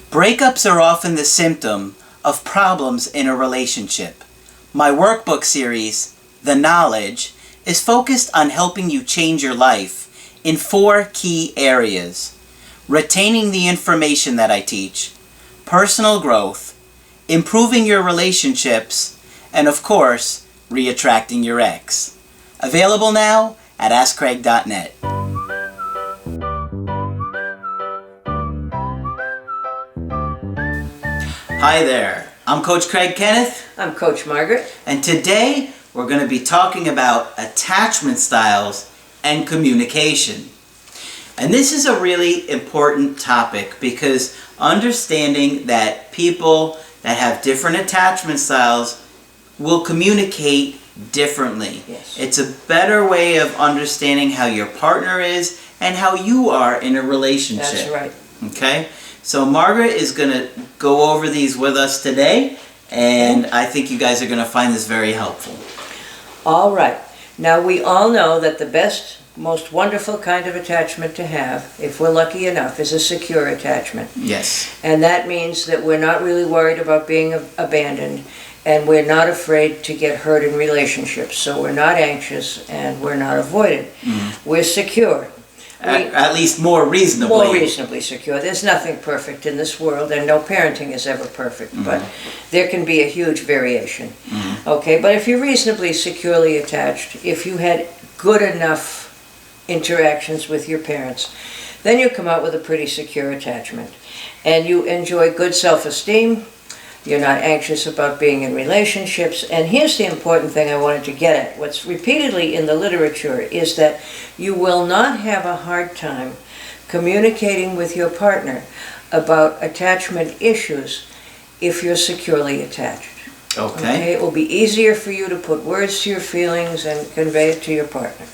Breakups are often the symptom of problems in a relationship. My workbook series, The Knowledge, is focused on helping you change your life in 4 key areas: retaining the information that I teach, personal growth, improving your relationships, and of course, re-attracting your ex. Available now at AskCraig.net. Hi there, I'm Coach Craig Kenneth. I'm Coach Margaret. And today we're going to be talking about attachment styles and communication. And this is a really important topic because understanding that people that have different attachment styles will communicate differently. Yes. It's a better way of understanding how your partner is and how you are in a relationship. That's right. Okay? So Margaret is going to go over these with us today, and I think you guys are going to find this very helpful. All right. Now we all know that the best, most wonderful kind of attachment to have, if we're lucky enough, is a secure attachment. Yes. And that means that we're not really worried about being abandoned, and we're not afraid to get hurt in relationships. So we're not anxious and we're not avoidant. Mm-hmm. We're secure. At least more reasonably. More reasonably secure. There's nothing perfect in this world, and no parenting is ever perfect, but there can be a huge variation. Okay, but if you're reasonably securely attached, if you had good enough interactions with your parents, then you come out with a pretty secure attachment. And you enjoy good self-esteem, you're not anxious about being in relationships, and here's the important thing I wanted to get at. What's repeatedly in the literature is that you will not have a hard time communicating with your partner about attachment issues if you're securely attached. Okay. It will be easier for you to put words to your feelings and convey it to your partner.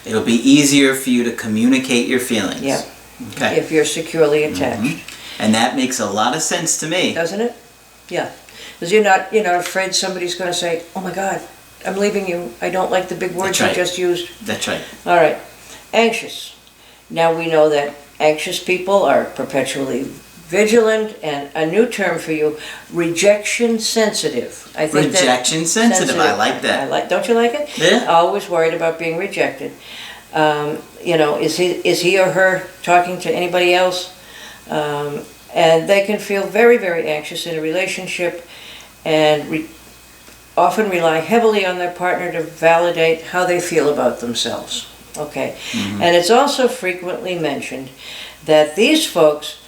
It'll be easier for you to communicate your feelings. Yeah. Okay. If you're securely attached. And that makes a lot of sense to me. Doesn't it? Yeah. Because you're not afraid somebody's going to say, "Oh my God, I'm leaving you. I don't like the big words you just used." That's right. All right. Anxious. Now we know that anxious people are perpetually vigilant, and a new term for you, rejection sensitive. I think rejection sensitive. I like that. Don't you like it? Yeah. Always worried about being rejected. Is he or her talking to anybody else? And they can feel very, very anxious in a relationship and often rely heavily on their partner to validate how they feel about themselves. Okay. And it's also frequently mentioned that these folks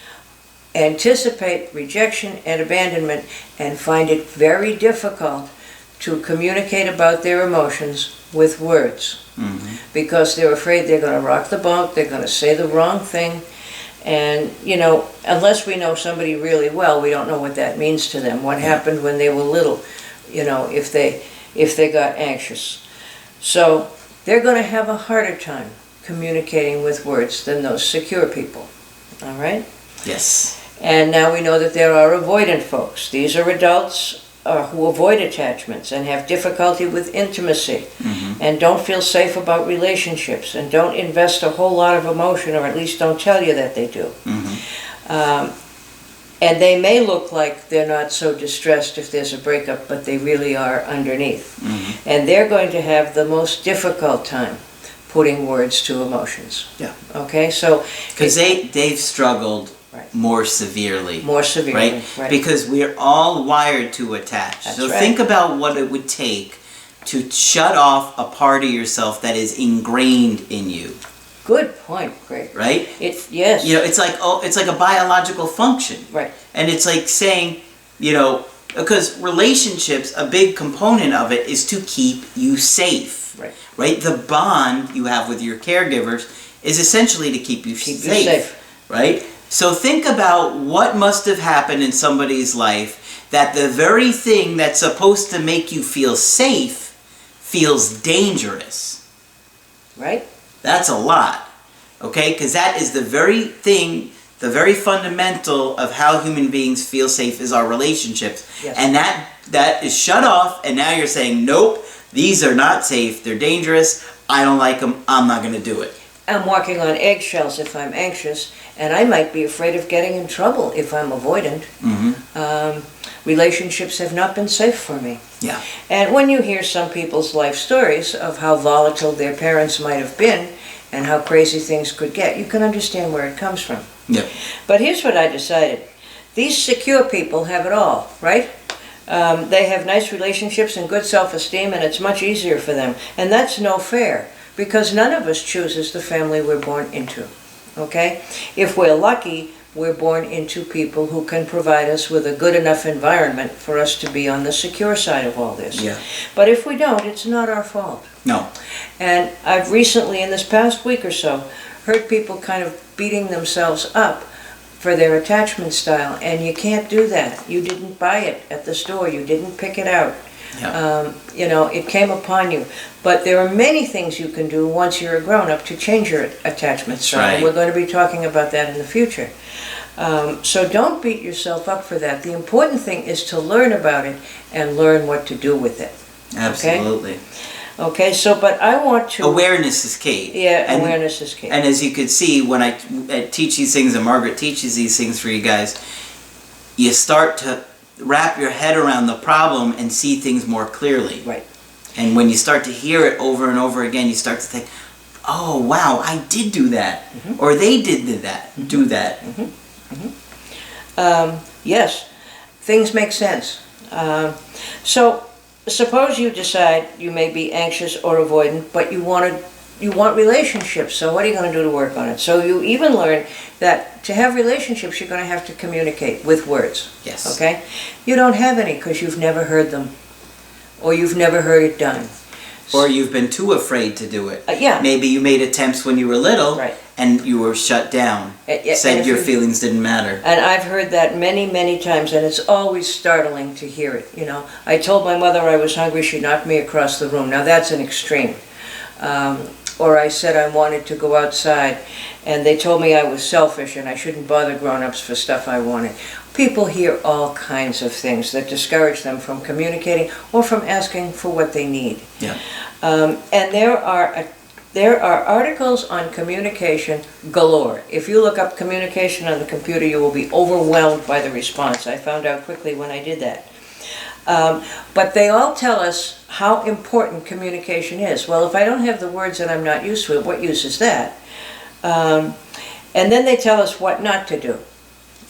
anticipate rejection and abandonment and find it very difficult to communicate about their emotions with words because they're afraid they're going to rock the boat, they're going to say the wrong thing. And, unless we know somebody really well, we don't know what that means to them. What happened when they were little, if they got anxious. So they're going to have a harder time communicating with words than those secure people. All right? Yes. And now we know that there are avoidant folks. These are adults who avoid attachments and have difficulty with intimacy and don't feel safe about relationships and don't invest a whole lot of emotion, or at least don't tell you that they do. And they may look like they're not so distressed if there's a breakup, but they really are underneath. And they're going to have the most difficult time putting words to emotions. Yeah. Okay, so... Because they've struggled more severely. More severely, right? Because we're all wired to attach. That's so right. Think about what it would take to shut off a part of yourself that is ingrained in you. Good point, Greg. Right? Yes. It's like a biological function. Right. And it's like saying, because relationships, a big component of it is to keep you safe. Right. Right? The bond you have with your caregivers is essentially to keep you safe. Right? So think about what must have happened in somebody's life that the very thing that's supposed to make you feel safe feels dangerous. Right? That's a lot. Okay? Because that is the very thing, the very fundamental of how human beings feel safe is our relationships. Yes. And that is shut off, and now you're saying, nope, these are not safe, they're dangerous, I don't like them, I'm not going to do it. I'm walking on eggshells if I'm anxious, And I might be afraid of getting in trouble if I'm avoidant. Relationships have not been safe for me. Yeah. And when you hear some people's life stories of how volatile their parents might have been and how crazy things could get, you can understand where it comes from. Yep. But here's what I decided. These secure people have it all, right? They have nice relationships and good self-esteem, and it's much easier for them. And that's no fair, because none of us chooses the family we're born into, okay? If we're lucky, we're born into people who can provide us with a good enough environment for us to be on the secure side of all this. Yeah. But if we don't, it's not our fault. No. And I've recently, in this past week or so, heard people kind of beating themselves up for their attachment style, and you can't do that. You didn't buy it at the store. You didn't pick it out. Yeah. You know, it came upon you. But there are many things you can do once you're a grown-up to change your attachment style. Right. And we're going to be talking about that in the future. So don't beat yourself up for that. The important thing is to learn about it and learn what to do with it. Absolutely. Okay, so, but I want to... Awareness is key. Yeah, awareness is key. And as you could see, when I teach these things, and Margaret teaches these things for you guys, you start to wrap your head around the problem and see things more clearly. Right. And when you start to hear it over and over again, you start to think, oh, wow, I did do that. Or they did do that. Yes, things make sense. So, suppose you decide you may be anxious or avoidant, but you want relationships. So what are you going to do to work on it? So you even learn that to have relationships, you're going to have to communicate with words. Yes. Okay? You don't have any because you've never heard them, or you've never heard it done. Or you've been too afraid to do it. Yeah. Maybe you made attempts when you were little, Right. and you were shut down. Said your feelings didn't matter. And I've heard that many, many times, and it's always startling to hear it. You know, I told my mother I was hungry, she knocked me across the room. Now that's an extreme. Or I said I wanted to go outside, and they told me I was selfish and I shouldn't bother grown-ups for stuff I wanted. People hear all kinds of things that discourage them from communicating or from asking for what they need. Yeah. And there are articles on communication galore. If you look up communication on the computer, you will be overwhelmed by the response. I found out quickly when I did that. But they all tell us how important communication is. Well, if I don't have the words and I'm not used to it, what use is that? And then they tell us what not to do.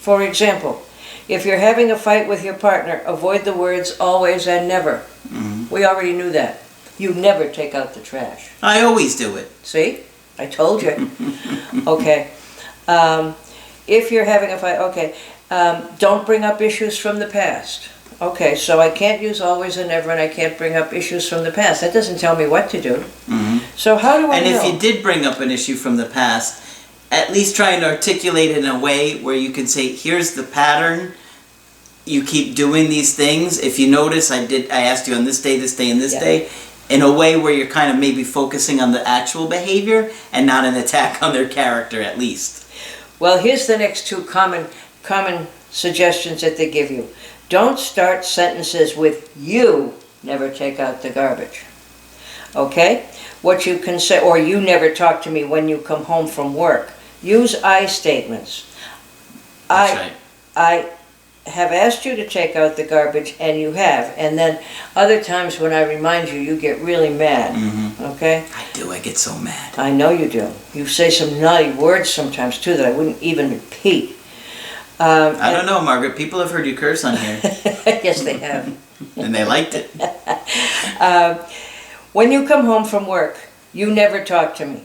For example, if you're having a fight with your partner, avoid the words always and never. We already knew that. You never take out the trash. I always do it. See? I told you. Okay. If you're having a fight, okay. Don't bring up issues from the past. Okay, so I can't use always and never, and I can't bring up issues from the past. That doesn't tell me what to do. So how do I know? And if you did bring up an issue from the past, at least try and articulate it in a way where you can say, here's the pattern. You keep doing these things. If you notice, I asked you on this day, and this day, in a way where you're kind of maybe focusing on the actual behavior and not an attack on their character, at least. Well, here's the next two common suggestions that they give you. Don't start sentences with "you never take out the garbage." Okay? What you can say, or "you never talk to me when you come home from work." Use I statements. That's right. I have asked you to take out the garbage, and you have. And then other times when I remind you, you get really mad. Okay? I do. I get so mad. I know you do. You say some naughty words sometimes, too, that I wouldn't even repeat. I don't know, Margaret. People have heard you curse on here. Yes, they have. And they liked it. When you come home from work, you never talk to me.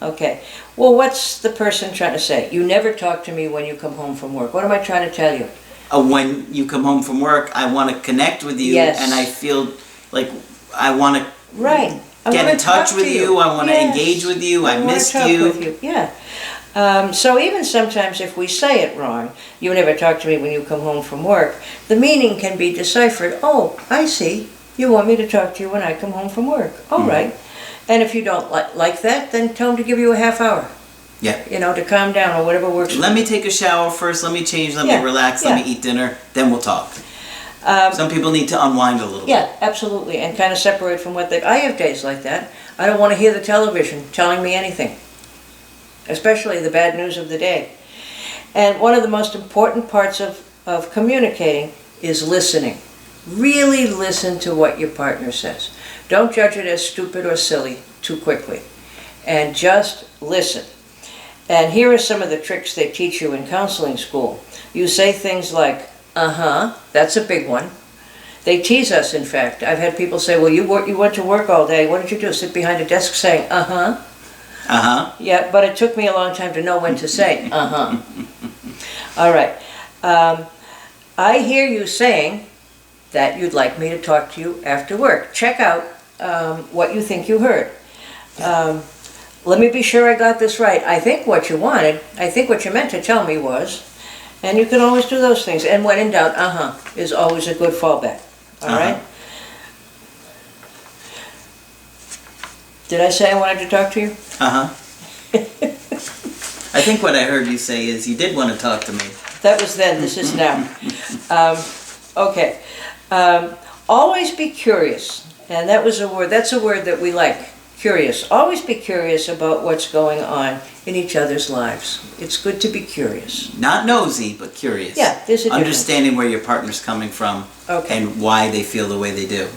Okay. Well, what's the person trying to say? You never talk to me when you come home from work. What am I trying to tell you? When you come home from work, I want to connect with you. Yes. And I feel like I want to Right. get in touch with you. I want to engage with you. I missed you. Yeah. So even sometimes if we say it wrong, you never talk to me when you come home from work, the meaning can be deciphered. Oh, I see. You want me to talk to you when I come home from work. All right. And if you don't like that, then tell them to give you a half hour. Yeah. You know, to calm down or whatever works. Let me take a shower first. Let me change. Let me relax. Let me eat dinner. Then we'll talk. Some people need to unwind a little bit. Yeah, absolutely. And kind of separate from what they... I have days like that. I don't want to hear the television telling me anything. especially the bad news of the day. And one of the most important parts of communicating is listening. Really listen to what your partner says. Don't judge it as stupid or silly too quickly. And just listen. And here are some of the tricks they teach you in counseling school. You say things like, uh-huh, that's a big one. They tease us, in fact. I've had people say, well, you went to work all day. What did you do? Sit behind a desk saying, uh-huh? Uh-huh. Yeah, but it took me a long time to know when to say, uh-huh. All right. I hear you saying that you'd like me to talk to you after work. Check out what you think you heard. Let me be sure I got this right. I think what you meant to tell me was, and you can always do those things. And when in doubt, uh-huh, is always a good fallback. All right? Did I say I wanted to talk to you? Uh-huh. I think what I heard you say is you did want to talk to me. That was then, this is now. Okay. Always be curious. And that's a word that we like, curious. Always be curious about what's going on in each other's lives. It's good to be curious. Not nosy, but curious. Yeah, there's a difference. Understanding where your partner's coming from and why they feel the way they do.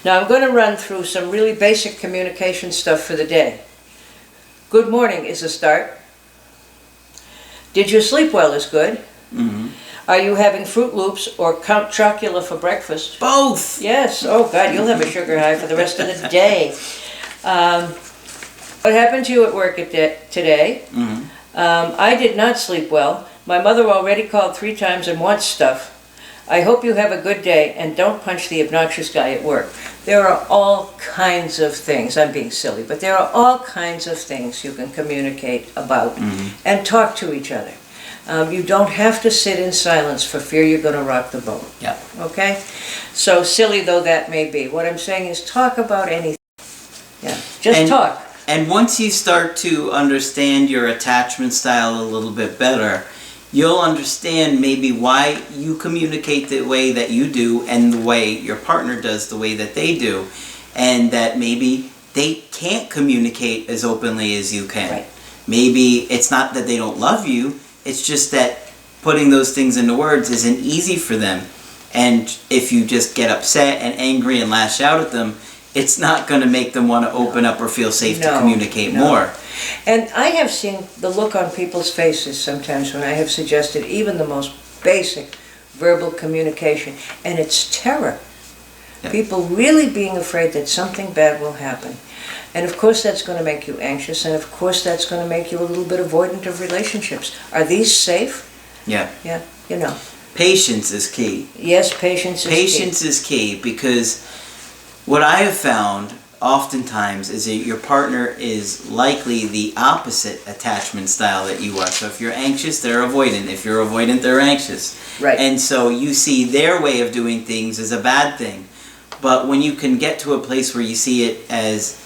Now I'm going to run through some really basic communication stuff for the day. Good morning is a start. Did you sleep well is good. Mm-hmm. Are you having Fruit Loops or Count Chocula for breakfast? Both! Yes. Oh, God, you'll have a sugar high for the rest of the day. What happened to you at work today? Mm-hmm. I did not sleep well. My mother already called 3 times and wants stuff. I hope you have a good day and don't punch the obnoxious guy at work. There are all kinds of things, I'm being silly, but there are all kinds of things you can communicate about and talk to each other. You don't have to sit in silence for fear you're going to rock the boat. Yeah. Okay? So silly though that may be, what I'm saying is talk about anything. Yeah, just talk. And once you start to understand your attachment style a little bit better, you'll understand maybe why you communicate the way that you do and the way your partner does the way that they do. And that maybe they can't communicate as openly as you can. Right. Maybe it's not that they don't love you, it's just that putting those things into words isn't easy for them. And if you just get upset and angry and lash out at them, it's not going to make them want to open up or feel safe to communicate more. And I have seen the look on people's faces sometimes when I have suggested even the most basic verbal communication, and it's terror. Yeah. People really being afraid that something bad will happen. And of course that's going to make you anxious, and of course that's going to make you a little bit avoidant of relationships. Are these safe? Yeah. Yeah, you know. Patience is key. Yes, patience is key. Patience is key, because what I have found oftentimes is that your partner is likely the opposite attachment style that you are. So if you're anxious, they're avoidant. If you're avoidant, they're anxious. Right. And so you see their way of doing things as a bad thing. But when you can get to a place where you see it as,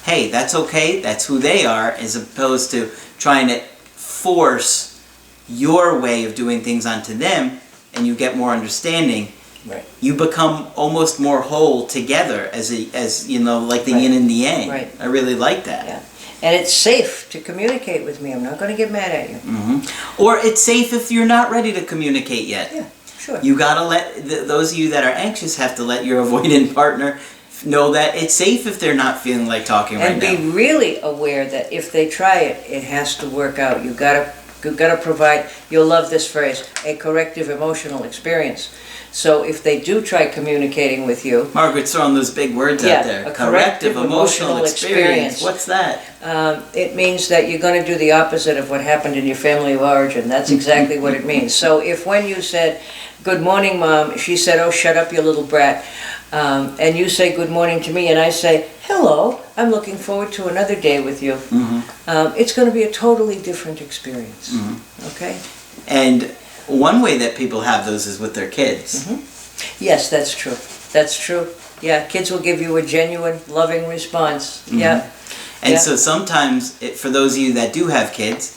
hey, that's okay, that's who they are, as opposed to trying to force your way of doing things onto them, and you get more understanding, right. You become almost more whole together as you know, like the yin and the yang. Right. I really like that. Yeah. And it's safe to communicate with me. I'm not going to get mad at you. Mm-hmm. Or it's safe if you're not ready to communicate yet. Yeah, sure. You gotta let those of you that are anxious have to let your avoidant partner know that it's safe if they're not feeling like talking right now. And be really aware that if they try it, it has to work out. You've got to provide, you'll love this phrase, a corrective emotional experience. So if they do try communicating with you... Margaret's throwing those big words out there. A corrective emotional experience. What's that? It means that you're going to do the opposite of what happened in your family of origin. That's exactly what it means. So if when you said, "Good morning, Mom," she said, "Oh, shut up, you little brat," and you say good morning to me and I say, "Hello, I'm looking forward to another day with you," it's going to be a totally different experience. Okay? And one way that people have those is with their kids. Yes, that's true. That's true. Yeah, kids will give you a genuine, loving response. Yeah. And so sometimes, for those of you that do have kids,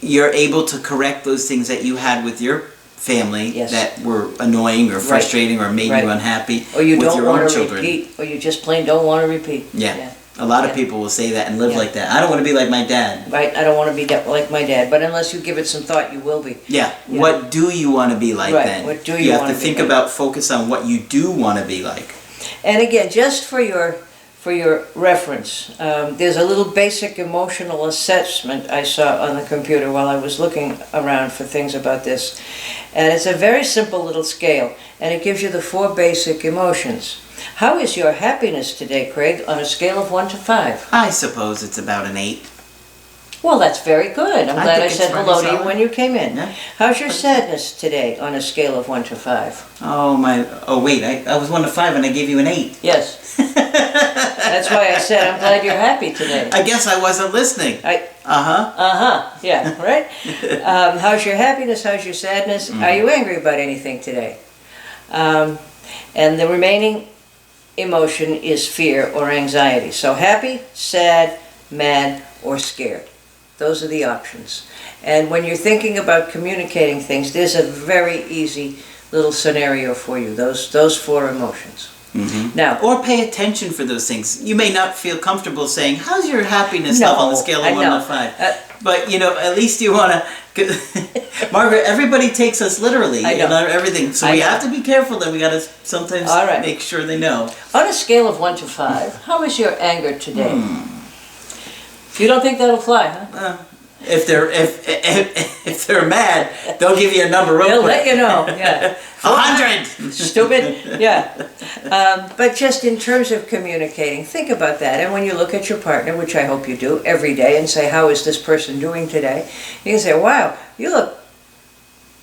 you're able to correct those things that you had with your family that were annoying or frustrating or made you unhappy or you with don't your want own to children. repeat, or you just plain don't want to repeat. Yeah. A lot of Yeah. people will say that and live Yeah. like that. I don't want to be like my dad. Right? I don't want to be like my dad, but unless you give it some thought, you will be. Yeah. Yeah. What do you want to be like Right. then? What do you have wanna to be think like? about, focus on what you do want to be like. And again, just for your reference, there's a little basic emotional assessment I saw on the computer while I was looking around for things about this. And it's a very simple little scale, and it gives you the 4 basic emotions. How is your happiness today, Craig, on a scale of 1 to 5? I suppose it's about an 8. Well, that's very good. I'm glad think I it's said pretty hello to you solid. when you came in. Yeah. How's your sadness today on a scale of 1 to 5? Oh wait, I was 1 to 5 and I gave you an 8. Yes. That's why I said I'm glad you're happy today. I guess I wasn't listening. Yeah, right? How's your happiness? How's your sadness? Are you angry about anything today? And the remaining emotion is fear or anxiety. So happy, sad, mad, or scared. Those are the options. And when you're thinking about communicating things, there's a very easy little scenario for you, those 4 emotions. Now, Or pay attention for those things. You may not feel comfortable saying, how's your happiness No, level on the scale I of 1 know. to 5? But, at least you want to... Margaret, everybody takes us literally. I know. Everything. So I we know. have to be careful that we got to sometimes All right. make sure they know. on a scale of 1 to 5, how is your anger today? You don't think that'll fly, huh? If they're mad, they'll give you a number real They'll quick. let you know, yeah. 100! Stupid, yeah. But just in terms of communicating, think about that. And when you look at your partner, which I hope you do every day, and say, how is this person doing today? You can say, wow, you look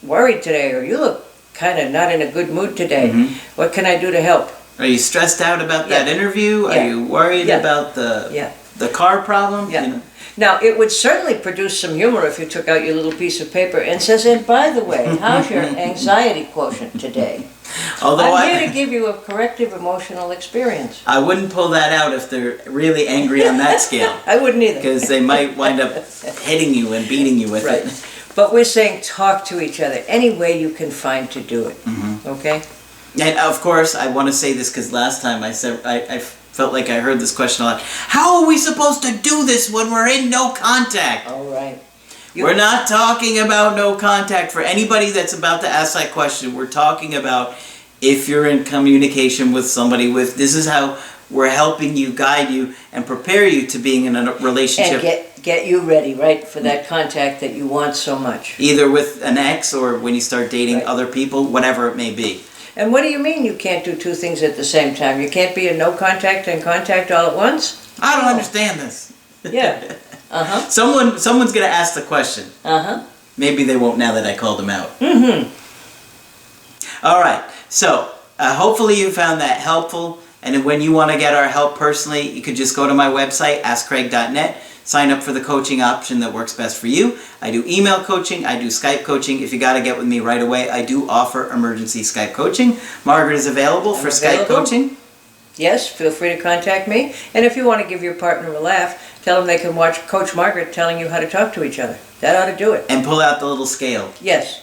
worried today, or you look kind of not in a good mood today. What can I do to help? Are you stressed out about that Yeah. interview? Are Yeah. you worried Yeah. about Yeah. the car problem? Yeah. Now, it would certainly produce some humor if you took out your little piece of paper and says, and by the way, how's your anxiety quotient today? Although I'm here to give you a corrective emotional experience. I wouldn't pull that out if they're really angry on that scale. I wouldn't either. Because they might wind up hitting you and beating you with Right. it. But we're saying talk to each other any way you can find to do it. Okay? And of course, I want to say this because last time I said I felt like I heard this question a lot. How are we supposed to do this when we're in no contact? All right. We're not talking about no contact. For anybody that's about to ask that question, we're talking about if you're in communication with somebody this is how we're helping you, guide you, and prepare you to being in a relationship. And get you ready, right, for that contact that you want so much. Either with an ex or when you start dating Right. other people, whatever it may be. And what do you mean you can't do 2 things at the same time? You can't be in no contact and contact all at once? I don't understand this. Yeah. Uh-huh. Someone's going to ask the question. Uh-huh. Maybe they won't now that I called them out. All right. So hopefully you found that helpful. And when you want to get our help personally, you could just go to my website, askcraig.net. Sign up for the coaching option that works best for you. I do email coaching. I do Skype coaching. If you got to get with me right away, I do offer emergency Skype coaching. Margaret is available for Skype coaching. Yes, feel free to contact me. And if you want to give your partner a laugh, tell them they can watch Coach Margaret telling you how to talk to each other. That ought to do it. And pull out the little scale. Yes.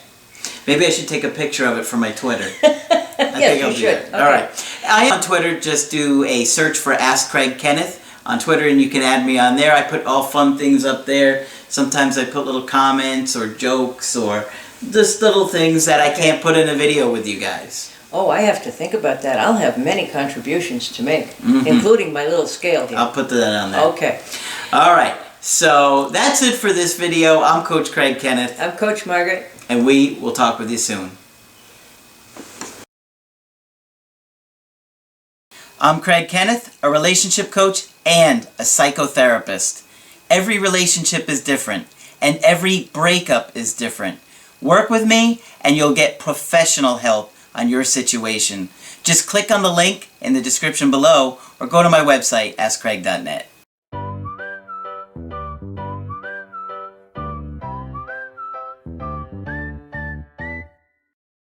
Maybe I should take a picture of it for my Twitter. Yes, you should. All right. I on Twitter just do a search for Ask Craig Kenneth on Twitter, and you can add me on there. I put all fun things up there. Sometimes I put little comments or jokes or just little things that I can't put in a video with you guys. Oh, I have to think about that. I'll have many contributions to make, including my little scale here. I'll put that on there. Okay. All right. So that's it for this video. I'm Coach Craig Kenneth, I'm Coach Margaret. and we will talk with you soon. I'm Craig Kenneth, a relationship coach and a psychotherapist. Every relationship is different, and every breakup is different. Work with me, and you'll get professional help on your situation. Just click on the link in the description below, or go to my website, askcraig.net.